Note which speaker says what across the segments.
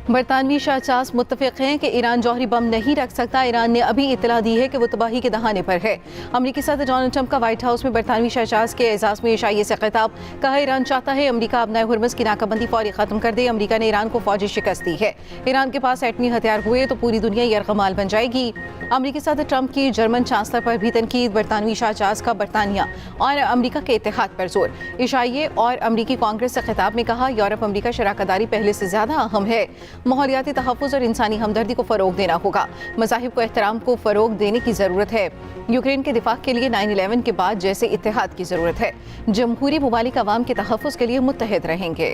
Speaker 1: बरतानवी शाहचास मुत्तफिक हैं कि ईरान जौहरी बम नहीं रख सकता। ईरान ने अभी इतला दी है कि वो तबाही के दहाने पर है। अमरीकी सदर डोनाल्ड ट्रंप का व्हाइट हाउस में बरतानवी शाहचास के एजाज में ईशाइये से खिताब। कहा, ईरान चाहता है अमरीका अपना हुर्मुज़ की नाकाबंदी फौरी खत्म कर दे। अमरीका ने ईरान को फौजी शिकस्त दी है। ईरान के पास एटमी हथियार हुए तो पूरी दुनिया यरगमाल बन जाएगी। अमरीकी सदर ट्रंप की जर्मन चांसलर पर भी तनकीद। बरतानवी शाहचास का बरतानिया और अमरीका के इत्तेहाद पर जोर। ईशाइये और अमरीकी कांग्रेस से खिताब में कहा, यूरोप अमरीका शराकतदारी पहले से ज्यादा अहम है। माहौलियाती तहफ़्फ़ुज़ और इंसानी हमदर्दी को फ़रोग देना होगा। मज़ाहिब को एहतराम को फ़रोग देने की ज़रूरत है। यूक्रेन के दिफा के लिए 9/11 के बाद जैसे इत्तेहाद की ज़रूरत है। जमहूरी ममालिक अवाम के तहफ़्फ़ुज़ के लिए मुत्तहिद रहेंगे।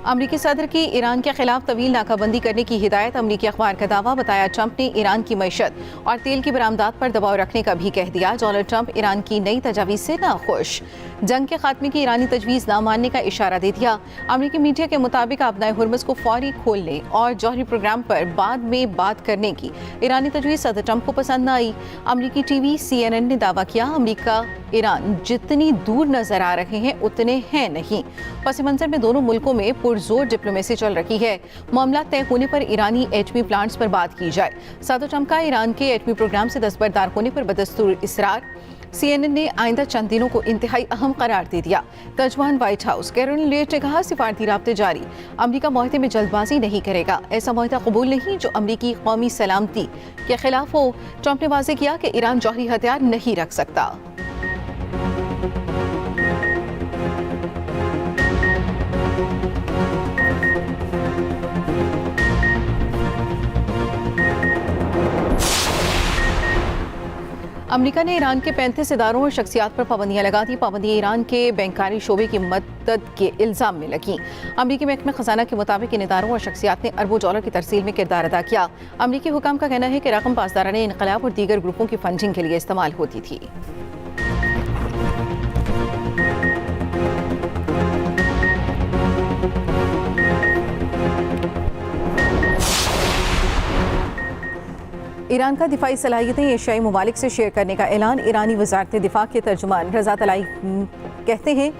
Speaker 1: अमरीकी सदर की ईरान के खिलाफ तवील नाकाबंदी करने की हिदायत। अमरीकी अखबार का दावा। बताया, ट्रंप ने ईरान की मईशत और तेल की बरामदात पर दबाव रखने का भी कह दिया। डोनाल्ड ट्रंप ईरान की नई तजावीज़ से नाखुश। जंग के खात्मे की ईरानी तजवीज़ ना मानने का इशारा दे दिया। अमरीकी मीडिया के मुताबिक अपना हुर्मुज़ को फौरी खोलने और जौहरी प्रोग्राम पर बाद में बात करने की ईरानी तजवीज़ सदर ट्रंप को पसंद न आई। अमरीकी टीवी CNN ने दावा किया, अमरीका ईरान जितनी दूर नजर आ रहे हैं उतने हैं नहीं। पस मंजर में दोनों मुल्कों में पुरजोर डिप्लोमेसी चल रही है। मामला तय होने पर ईरानी एटमी प्लांट्स पर बात की जाए। सदर ट्रंप का ईरान के एटमी प्रोग्राम से दस्तबरदार होने पर बदस्तूर इसरार। CNN ने आइंदा चंद दिनों को इंतहाई अहम करार दे दिया। तर्जुमान व्हाइट हाउस कैरोलिन लेविट ने कहा, सिफारती राब्ते जारी। अमरीका मुआहदे में जल्दबाजी नहीं करेगा। ऐसा मुआहदा कबूल नहीं जो अमरीकी कौमी सलामती के खिलाफ हो। ट्रंप ने वाज़ेह किया कि ईरान जौहरी हथियार नहीं रख सकता। अमरीका ने ईरान के 35 इदारों और शख्सियात पर पाबंदियां लगा दी। पाबंदियां ईरान के बैंकारी शोबे की मदद के इल्ज़ाम में लगी। अमरीकी महकमे खजाना के मुताबिक इन इदारों और शख्सियात ने अरबों डॉलर की तरसील में किरदार अदा किया। अमरीकी हुकाम का कहना है कि रकम पासदारान इनकलाब और दीगर ग्रुपों की फंडिंग के लिए इस्तेमाल होती थी। ईरान का दिफाई सलाहियतें एशियाई ममालिक से शेयर करने का ऐलान। ईरानी वज़ारत दिफा के तर्जुमान रज़ा तलाई कहते हैं,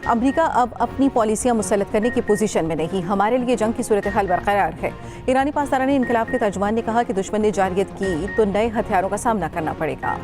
Speaker 1: अमरीका अब अपनी पॉलिसियां मुसल्लत करने की पोजीशन में नहीं। हमारे लिए जंग की सूरत हाल बरकरार है। ईरानी पासदारान इनकलाब के तर्जुमान ने कहा कि दुश्मन ने जारियत की तो नए हथियारों का सामना करना पड़ेगा।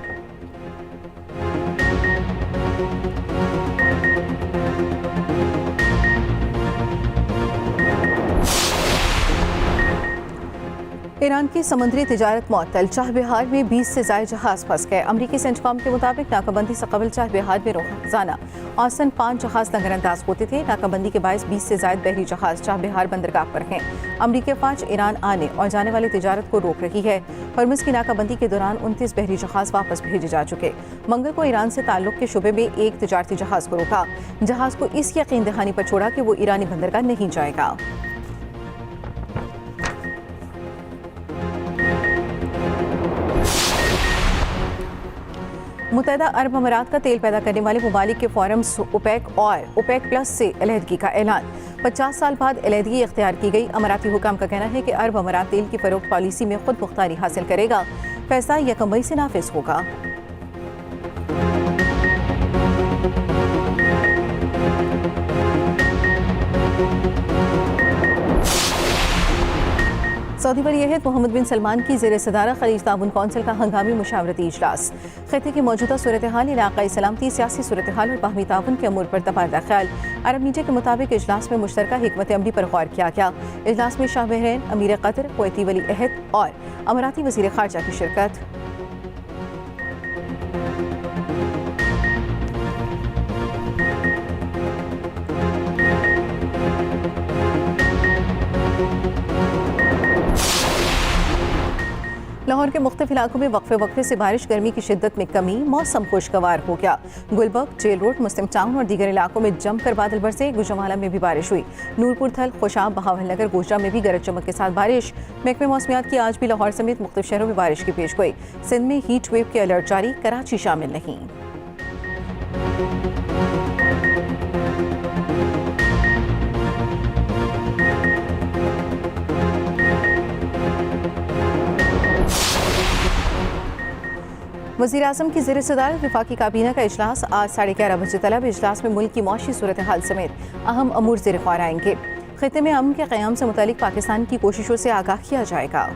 Speaker 1: ईरान की समुद्री तिजारत मअतल। चाह बिहार में 20 से ज़ायद जहाज फंस गए। अमरीकी सेंटकॉम के मुताबिक नाकाबंदी से कबल चाह बिहार में रोजाना औसतन 5 जहाज नजरअंदाज होते थे। नाकाबंदी के बायस 20 से ज़ायद बहरी जहाज चाह बिहार बंदरगाह पर हैं। अमरीकी फ़ौज ईरान आने और जाने वाली तिजारत को रोक रही है। हुर्मुज़ की नाकाबंदी के दौरान 29 बहरी जहाज वापस भेजे जा चुके। मंगल को ईरान से ताल्लुक के शुबे में एक तिजारती जहाज को रोका। जहाज को इस यकीन दहानी पर छोड़ा कि वो ईरानी बंदरगाह नहीं जाएगा। मुत्तहदा अरब अमारात का तेल पैदा करने वाले ममालिक के फोरम्स ओपेक और ओपेक प्लस से अलहदगी का ऐलान। 50 साल बाद अलहदगी इख्तियार की गई। अमाराती हुकाम का कहना है कि अरब अमारात तेल की फरोख्त पॉलिसी में खुद मुख्तारी हासिल करेगा। फैसला 1 मई से नाफिज होगा। सऊदी वली-ए-अहद मोहम्मद बिन सलमान की ज़ेर सदारत खलीज ताउन कौंसिल का हंगामी मुशावरती इजलास। खित्ते की मौजूदा सूरत हाल, इलाक़ाई सलामती, सियासी सूरत हाल और बाहमी ताउन के अमूर पर तबादला ख्याल। अरब मीडिया के मुताबिक इजलास में मुश्तरका हिकमत अमली पर गौर किया गया। इजलास में शाह बहरैन, अमीर कतर, कुवैती वली-ए-अहद और अमाराती वज़ीर ख़ारजा की शिरकत। लाहौर के मुख्तलिफ इलाकों में वक्फे वक्फे से बारिश, गर्मी की शिद्दत में कमी, मौसम खुशगवार हो गया। गुलबर्ग, जेल रोड, मुस्लिम टाउन और दीगर इलाकों में जमकर बादल बरसे। गुजरावाला में भी बारिश हुई। नूरपुर, थल, खुशाब, बहावल नगर, गोजरा में भी गरज चमक के साथ बारिश। महकमे मौसमियात की आज भी लाहौर समेत मुख्तलिफ शहरों में बारिश की पेशगोई। सिंध में हीट वेव के अलर्ट जारी, कराची शामिल नहीं। वज़ीर आज़म की ज़ेर सदारत वफाकी काबीना का इजलास आज 11:30 बजे तलब। इजलास में मुल्क की मौशी सूरत हाल समेत अहम अमूर ज़ेर ख्वार आएंगे। खित्ते में अमन के क़याम से मुतालिक पाकिस्तान की कोशिशों से आगाह किया जाएगा।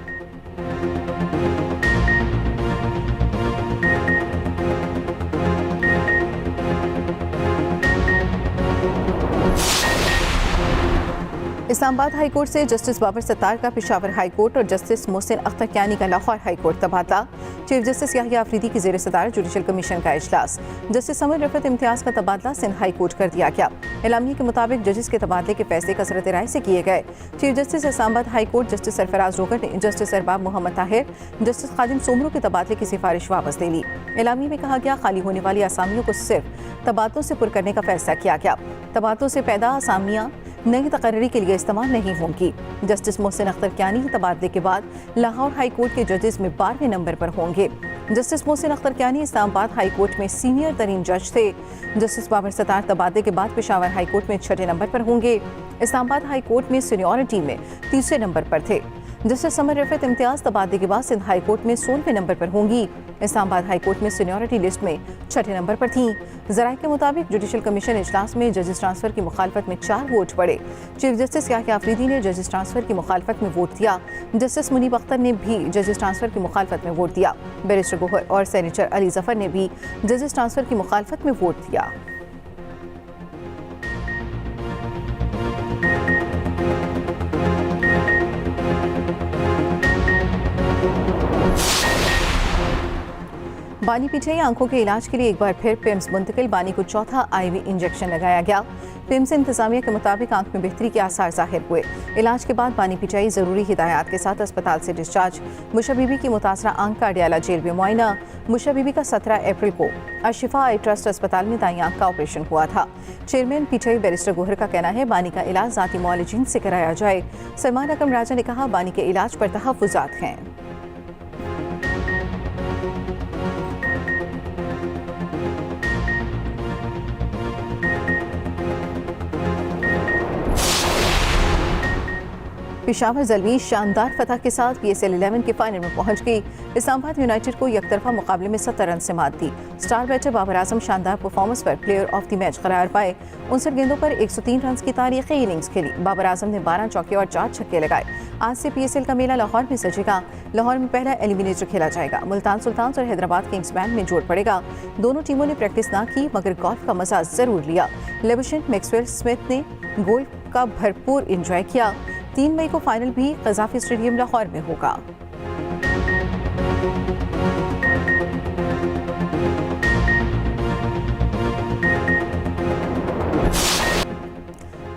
Speaker 1: इस्लामाबाद हाई कोर्ट से जस्टिस बाबर सत्तार का पेशावर हाई कोर्ट और जस्टिस मोहसिन अख्तर कियानी का लाहौर हाई कोर्ट तबादला। चीफ जस्टिस याहिया अफरीदी की ज़ेर सदारत जुडिशल कमीशन का इजलास। जस्टिस समर रफत इम्तियाज का तबादला सिंध हाई कोर्ट कर दिया गया। एलामिया के मुताबिक जजेस के तबादले के फैसले कसरत राय से किए गए। Chief justice Islamabad high court justice Sarfaraz रोगर ने जस्टिस अरबाब मोहम्मद ताहिर, जस्टिस खादिम सोमरू के तबादले की सिफारिश वापस ले ली। एलामिया में कहा गया खाली होने वाली आसामियों को सिर्फ तबादलों से पुर करने का फैसला किया गया। तबादलों से पैदा आसामियाँ नई तकर्री के लिए इस्तेमाल नहीं होंगी। जस्टिस मोहसिन अख्तर कियानी के तबादले के बाद लाहौर हाई कोर्ट के जजेस में 12वें नंबर पर होंगे। Justice Mohsin Akhtar Kayani Islamabad high court में सीनियर तरीन जज थे। जस्टिस बाबर सत्तार तबादले के बाद पेशावर हाई कोर्ट में 6ठे नंबर पर होंगे। इस्लामाबाद हाई कोर्ट में सीनियरिटी में 3रे नंबर पर थे। जस्टिस समर रफत इम्तियाज तबादले के बाद सिंध हाई कोर्ट में 16वें नंबर पर होंगी। इस्लामाबाद हाई कोर्ट में सीनियरिटी लिस्ट में 6ठे नंबर पर थीं। ज़राए के मुताबिक जुडिशल कमीशन इजलास में जजेस ट्रांसफर की मुखालफत में 4 वोट पड़े। चीफ जस्टिस याहिया अफरीदी ने जजेस ट्रांसफर की मुखालफत में वोट दिया। जस्टिस मुनीब अख्तर ने भी जजेस ट्रांसफर की मुखालफत में वोट दिया। बैरिस्टर गोहर और सेनेटर अली जफर ने भी जजेस ट्रांसफर की मुखालफत में वोट दिया। बानी पिछाई आंखों के इलाज के लिए एक बार फिर पिम्स मुंतकिल। बानी को चौथा आईवी इंजेक्शन लगाया गया। पिम्स इंतजामिया के मुताबिक आंख में बेहतरी के आसार जाहिर हुए। इलाज के बाद बानी पिछाई ज़रूरी हिदायत के साथ अस्पताल से डिस्चार्ज। मुशा बीबी की मुतासरा आंख का अडियाला जेल में मुआयना। मुशा बीबी का 17 अप्रैल को अशिफा आई ट्रस्ट अस्पताल में दाई आंख का ऑपरेशन हुआ था। चेयरमैन पिछाई बैरिस्टर गोहर का कहना है बानी का इलाज ज़ाती मुआलिजीन से कराया जाए। सलमान अकरम राजा ने कहा बानी के इलाज पर तहफ़्फ़ुज़ात हैं। पेशावर ज़ल्मी शानदार फतह के साथ PSL 11 के फाइनल में पहुंच गई। इस्लामाबाद यूनाइटेड को यकतरफा मुकाबले में 70 रन से मात दी। स्टार बैटर बाबर आजम शानदार परफॉर्मेंस पर प्लेयर ऑफ द मैच करार पाए। 59 गेंदों पर 103 रन की तारीखी इनिंग्स खेली। बाबर आजम ने 12 चौके और 4 छक्के लगाए। आज से PSL का मेला लाहौर में सजेगा। लाहौर में पहला एलिमिनेटर खेला जाएगा। मुल्तान सुल्तान्स और हैदराबाद किंग्स बैंड में जोड़ पड़ेगा। दोनों टीमों ने प्रैक्टिस ना की मगर गोल्फ का मजा जरूर लिया। लेबुशेंट मैक्सवेल स्मिथ ने गोल्फ का भरपूर इंजॉय किया। 3 मई को फाइनल भी क़ज़ाफ़ी स्टेडियम लाहौर में होगा।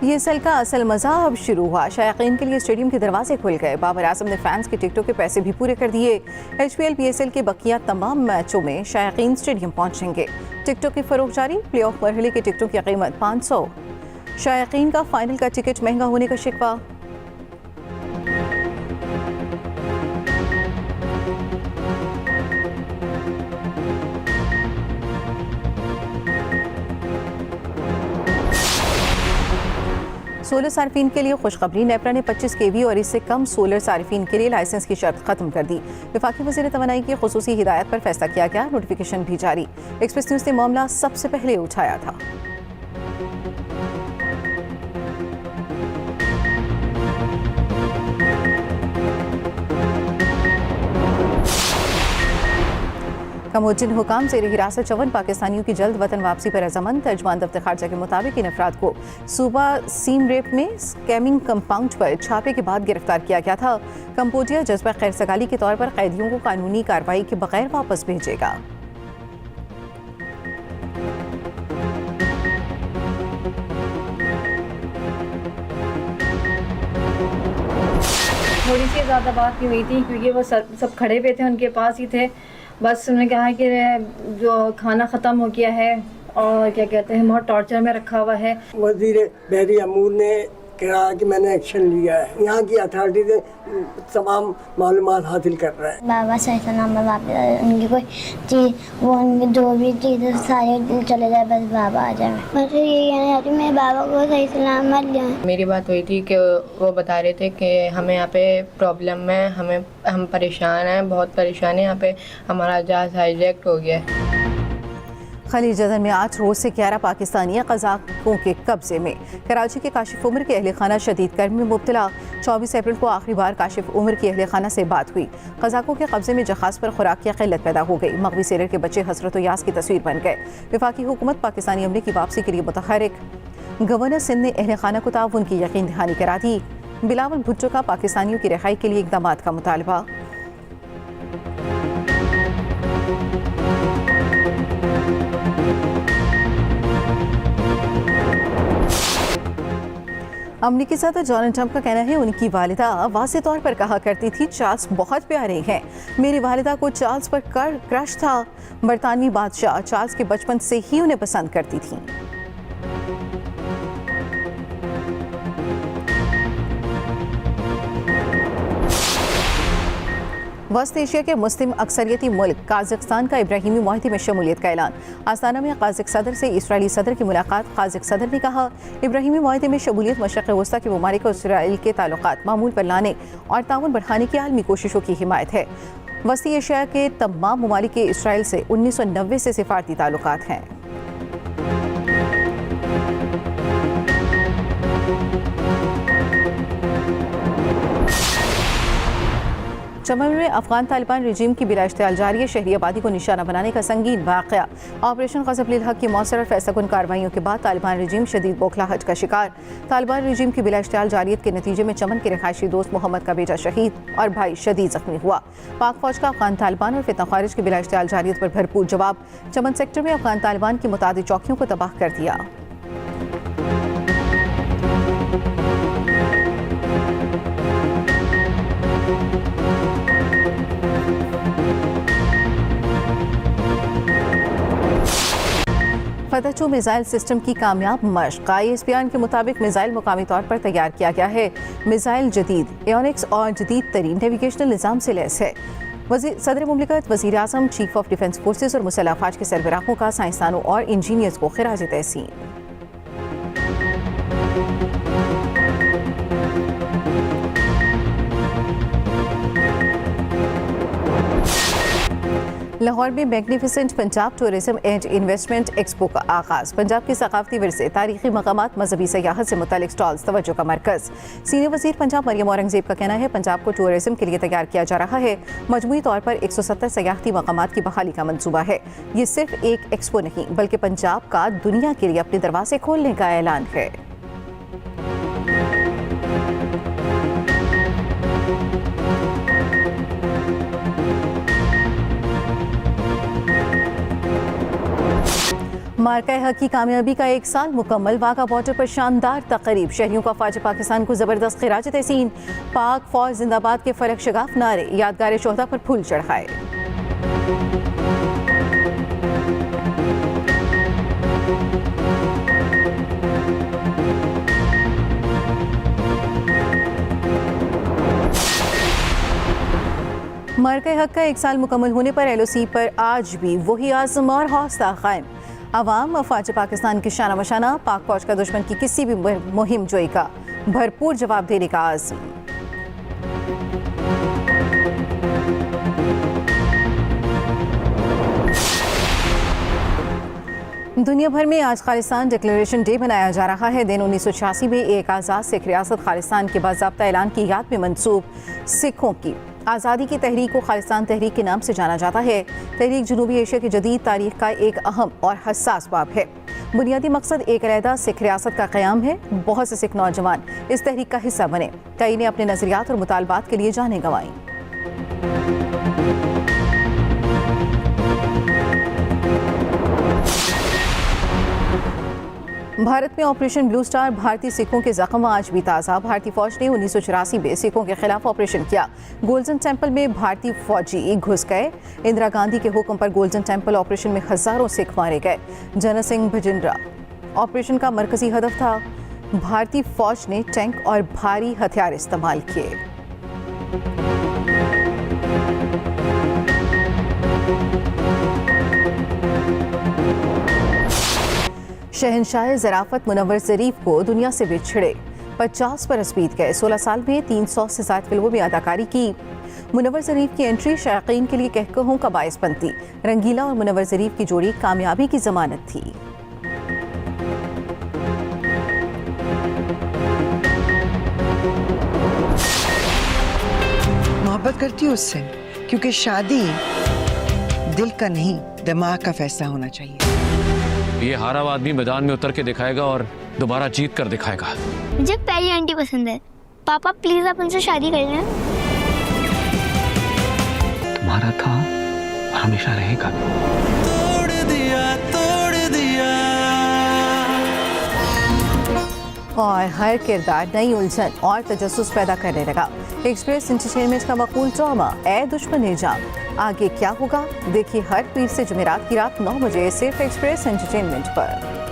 Speaker 1: PSL का असल मज़ा अब शुरू हुआ। शायकीन के लिए स्टेडियम के दरवाजे खुल गए। बाबर आजम ने फैंस के टिकटों के पैसे भी पूरे कर दिए। HPL PSL के बकिया तमाम मैचों में शायकीन स्टेडियम पहुंचेंगे। टिकटों की फरोख्त जारी। प्ले ऑफ मरहले के टिकटों की कीमत 500। शायकीन का फाइनल का टिकट महंगा होने का शिकवा। सोलर सार्फिन के लिए खुशखबरी। नेपरा ने 25 kV और इससे कम सोलर सार्फिन के लिए लाइसेंस की शर्त खत्म कर दी। वफाकी वज़ीर तवानाई की खुसूसी हिदायत पर फैसला किया गया। नोटिफिकेशन भी जारी। एक्सप्रेस न्यूज़ ने मामला सबसे पहले उठाया था। कमोजिन हुकाम ज़ेर हिरासत 54 पाकिस्तानियों की जल्द वतन वापसी पर रजामंद। तर्जुमान दफ्तर खारजा के मुताबिक इन अफराद को सूबा सीम रेप में स्कैमिंग कंपाउंड पर छापे के बाद गिरफ्तार किया गया था। कंबोडिया जज्बा खैर सगाली के तौर पर कैदियों को कानूनी कार्रवाई के बगैर वापस भेजेगा।
Speaker 2: थोड़ी सी ज़्यादा बात नहीं हुई थी क्योंकि वो सब खड़े पे थे, उनके पास ही थे। बस उन्होंने कहा कि जो खाना ख़त्म हो गया है और क्या कहते हैं बहुत टॉर्चर में रखा हुआ है।
Speaker 3: वज़ीर बहरी अमूर ने कहा कि मैंने एक्शन लिया है। यहाँ की अथॉरिटी से तमाम मालूमात हासिल कर रहा है।
Speaker 4: बाबा सही सलामत वापस उनकी कोई चीज़ वो उनकी जो भी चीज़ें सारे चले जाए, बस बाबा आ जाए। बस ये कहना चाहती हूँ मेरे बाबा को सही सलामत जाए।
Speaker 5: मेरी बात हुई थी कि वो बता रहे थे कि हमें यहाँ पे प्रॉब्लम है, हम परेशान हैं, बहुत परेशान हैं, यहाँ पे हमारा जहाज़ हाईजैक्ट हो गया है।
Speaker 1: खलीज अदन में आज रोज से 11 पाकिस्तानी कज़ाकों के कब्जे में। कराची के काशिफ उमर के अहल खाना शदीद गर्मी में मुब्तला। 24 अप्रैल को आखिरी बार काशिफ उमर की अहल खाना से बात हुई। कज़ाकों के कब्जे में जहाज़ पर खुराक की किल्लत पैदा हो गई। मगवी सेलर के बच्चे हसरत व यास की तस्वीर बन गए। वफाकी हुकूमत पाकिस्तानी अमले की वापसी के लिए मुतहरिक। गवर्नर सिंध ने अहल खाना को ताउन की यकीन दहानी करा दी। बिलावल भुट्टो का पाकिस्तानियों की रिहाई के लिए इक़दाम का मुतालबा। अमरीकी सदर डोनाल्ड ट्रंप का कहना है उनकी वालिदा वाज़ेह तौर पर कहा करती थी चार्ल्स बहुत प्यारे हैं। मेरी वालिदा को चार्ल्स पर क्रश था। बरतानवी बादशाह चार्ल्स के बचपन से ही उन्हें पसंद करती थी। वस्त एशिया के मुस्लिम अक्सरियती मुल्क काज़िस्तान का इब्राहिमी माहदे में शमूलियत का ऐलान। आस्ताना में काज़िक सदर से इसराइली सदर की मुलाकात। काज़िक सदर ने कहा इब्राहिमी माहदे में शमूलियत मशरक़ वस्ता के ममालिक और इसराइल के ताल्लुकात मामूल पर लाने और ताउन बढ़ाने की आलमी कोशिशों की हिमायत है। वस्ती एशिया के तमाम ममालिक के इसराइल से 1990 से सिफारती ताल्लुकात हैं। चमन में अफगान तालिबान रजीम की बिला इश्तियाल जारी है। शहरी आबादी को निशाना बनाने का संगीन वाक़या। ऑपरेशन ग़ज़ब लिल हक़ की मौसर और फैसलाकुन कार्रवाइयों के बाद तालिबान रजीम शदीद बौखलाहट का शिकार। तालिबान रजीम की बिला इश्तियाल जारियत के नतीजे में चमन के रिहायशी दोस्त मोहम्मद का बेटा शहीद और भाई शदीद जख्मी हुआ। पाक फौज का अफगान तालिबान और फितना खारिज की बिला इश्तियाल जारियत पर भरपूर जवाब। चमन सेक्टर में अफगान तालिबान की मुतादिद चौकियों को तबाह कर दिया। फतह 2 मिसाइल सिस्टम की कामयाब मशक़। ISPR के मुताबिक मिसाइल मुकामी तौर पर तैयार किया गया है। मिसाइल जदीद एयोनिक्स और जदीद तरीन नेविगेशनल निज़ाम से लैस है। सदर मुमलिकत, वज़ीर आज़म, चीफ ऑफ डिफेंस फोर्सेज और मुसल्लह अफ़वाज के सरबराहों का साइंसदानों और इंजीनियर्स को खिराज तहसीन। लाहौर में magnificent Punjab tourism and investment expo का आगाज़। पंजाब के सकाफती विरसे, तारीखी मकामात, मजहबी सयाहत से मुतालिक स्टॉल्स तवज्जो का मरकज़। सीनियर वज़ीर पंजाब मरियम औरंगज़ेब का कहना है पंजाब को टूरिज्म के लिए तैयार किया जा रहा है। मजमूई तौर पर 170 सयाहती मकामात की बहाली का मंसूबा है। ये सिर्फ एक एक्सपो नहीं बल्कि पंजाब का दुनिया के लिए अपने दरवाजे खोलने का ऐलान है। मार्का हक की कामयाबी का 1 साल मुकम्मल। वाघा बॉर्डर पर शानदार तकरीब। शहरियों का फ़ौज पाकिस्तान को ज़बरदस्त खिराज तहसीन। पाक फौज जिंदाबाद के फलक शगाफ नारे। यादगार शोहदा पर फूल चढ़ाए। मार्का हक का 1 साल मुकम्मल होने पर LOC पर आज भी वही आज़म और हौसला कायम। अवाम फ़ौज पाकिस्तान की शाना मशाना। पाक फौज का दुश्मन की किसी भी मुहिम जोई का भरपूर जवाब देने का आज़म। दुनिया भर में आज खालिस्तान डिक्लेरेशन डे मनाया जा रहा है। दिन 1986 में एक आज़ाद सिख रियासत खालिस्तान के बाज़ाब्ता ऐलान की याद में मंसूब। सिखों की आज़ादी की तहरीक को खालिस्तान तहरीक के नाम से जाना जाता है। तहरीक जनूबी एशिया की जदीद तारीख का एक अहम और हसास बाब है। बुनियादी मकसद एक अलहदा सिख रियासत का क़याम है। बहुत से सिख नौजवान इस तहरीक का हिस्सा बने। कई ने अपने नज़रियात और मुतालबात के लिए जानें गंवाईं। भारत में ऑपरेशन ब्लू स्टार। भारतीय सिखों के जख्म आज भी ताज़ा। भारतीय फौज ने 1984 में सिखों के खिलाफ ऑपरेशन किया। गोल्डन टेम्पल में भारतीय फौजी घुस गए। इंदिरा गांधी के हुक्म पर गोल्डन टेम्पल ऑपरेशन में हजारों सिख मारे गए। जनरल सिंह भजिंद्रा ऑपरेशन का मरकजी हदफ था। भारतीय फौज ने टैंक और भारी हथियार इस्तेमाल किए। शहंशाह ज़राफ़त मुनव्वर ज़रीफ को दुनिया से बिछड़े 50 बरस बीत गए। 16 साल में 300 से ज़्यादा फिल्मों में अदाकारी की। मुनव्वर ज़रीफ की एंट्री शायकीन के लिए कहकहों का बायस बनती। रंगीला और मुनव्वर ज़रीफ की जोड़ी कामयाबी की जमानत थी।
Speaker 6: मोहब्बत करती हूँ उससे, क्योंकि शादी दिल का नहीं दिमाग का फैसला होना चाहिए।
Speaker 7: ये हारा हुआ आदमी मैदान में उतर के दिखाएगा और दोबारा जीत कर दिखाएगा।
Speaker 4: मुझे पहली आंटी पसंद है। पापा प्लीज आप उनसे शादी कर लें।
Speaker 7: तुम्हारा था और हमेशा रहेगा।
Speaker 1: और हर किरदार नई उलझन और तजस्सुस पैदा करने लगा। एक्सप्रेस एंटरटेनमेंट का मकबूल ड्रामा ए दुश्मन निजाम। आगे क्या होगा देखिए हर पीर से जुमेरात की रात 9 बजे सिर्फ एक्सप्रेस एंटरटेनमेंट पर।